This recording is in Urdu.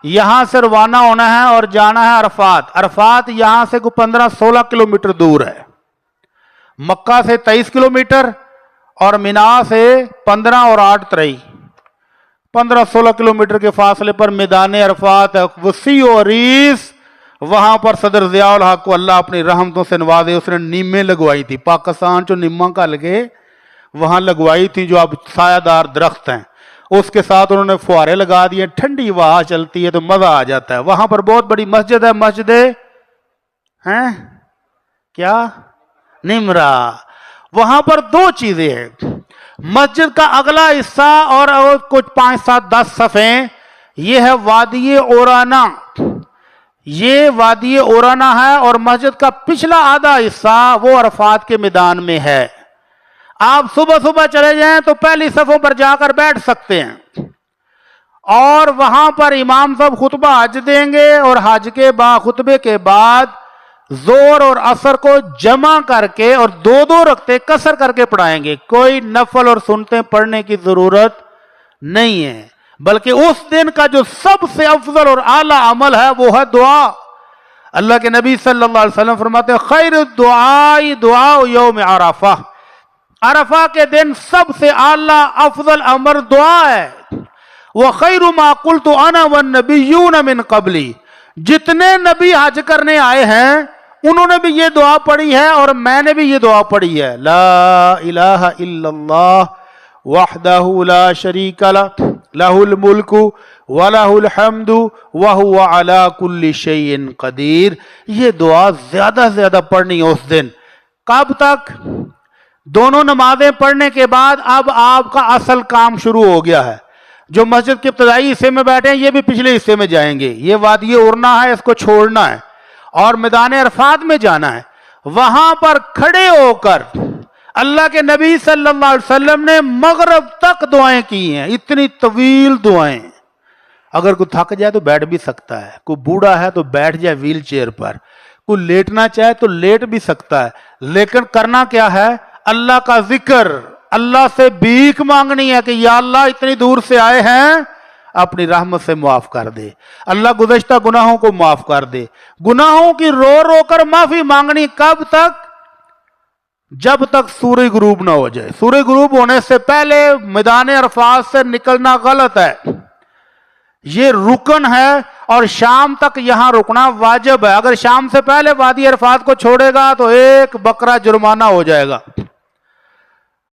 یہاں سے روانہ ہونا ہے اور جانا ہے عرفات. عرفات یہاں سے کوئی 15-16 کلومیٹر دور ہے. مکہ سے 23 کلومیٹر اور مینا سے 15 اور 8 23 15-16 کلومیٹر کے فاصلے پر میدان عرفات ہے. وسیع و عریض. وہاں پر صدر ضیاء الحق کو اللہ اپنی رحمتوں سے نوازے. اس نے نیمیں لگوائی تھی پاکستان جو نیمہ کا لگے وہاں لگوائی تھی جو اب سایہ دار درخت ہیں. اس کے ساتھ انہوں نے فوارے لگا دیے. ٹھنڈی ہوا چلتی ہے تو مزہ آ جاتا ہے. وہاں پر بہت بڑی مسجد ہے. مسجد ہیں کیا نمرہ. وہاں پر 2 چیزیں ہیں. مسجد کا اگلا حصہ اور کچھ 5-7-10 صفیں یہ ہے وادی اورانا. یہ وادی اورانا ہے. اور مسجد کا پچھلا آدھا حصہ وہ عرفات کے میدان میں ہے. آپ صبح چلے جائیں تو پہلی صفوں پر جا کر بیٹھ سکتے ہیں اور وہاں پر امام صاحب خطبہ حج دیں گے اور حج کے بعد خطبے کے بعد زور اور عصر کو جمع کر کے اور 2 رکعتیں قصر کر کے پڑھائیں گے. کوئی نفل اور سنتیں پڑھنے کی ضرورت نہیں ہے بلکہ اس دن کا جو سب سے افضل اور اعلیٰ عمل ہے وہ ہے دعا. اللہ کے نبی صلی اللہ علیہ وسلم فرماتے ہیں خیر الدعاء دعاء یوم عرفہ. عرفہ کے دن سب سے اعلیٰ افضل امر دعا ہے. وَخَيْرُ مَا قُلْتُ أَنَا وَالنَّبِيُّونَ مِن قَبْلِي. جتنے نبی حج کرنے آئے ہیں انہوں نے بھی یہ دعا پڑھی ہے اور میں نے بھی یہ دعا پڑھی ہے. لا الہ الا اللہ وحدہ لا شریک لہ لہ الملک ولہ الحمد وہو علی کل شیء قدیر. یہ دعا زیادہ سے زیادہ پڑھنی ہے اس دن. کب تک؟ دونوں نمازیں پڑھنے کے بعد اب آپ کا اصل کام شروع ہو گیا ہے. جو مسجد کے ابتدائی حصے میں بیٹھے ہیں یہ بھی پچھلے حصے میں جائیں گے. یہ وادی اورنا ہے, اس کو چھوڑنا ہے اور میدان عرفات میں جانا ہے. وہاں پر کھڑے ہو کر اللہ کے نبی صلی اللہ علیہ وسلم نے مغرب تک دعائیں کی ہیں. اتنی طویل دعائیں. اگر کوئی تھک جائے تو بیٹھ بھی سکتا ہے. کوئی بوڑھا ہے تو بیٹھ جائے ویل چیئر پر. کوئی لیٹنا چاہے تو لیٹ بھی سکتا ہے. لیکن کرنا کیا ہے؟ اللہ کا ذکر. اللہ سے بھیک مانگنی ہے کہ یا اللہ اتنی دور سے آئے ہیں اپنی رحمت سے معاف کر دے. اللہ گزشتہ گناہوں کو معاف کر دے. گناہوں کی رو رو کر معافی مانگنی. کب تک؟ جب تک سورج غروب نہ ہو جائے. سورج غروب ہونے سے پہلے میدان عرفات سے نکلنا غلط ہے. یہ رکن ہے اور شام تک یہاں رکنا واجب ہے. اگر شام سے پہلے وادی عرفات کو چھوڑے گا تو 1 بکرا جرمانہ ہو جائے گا.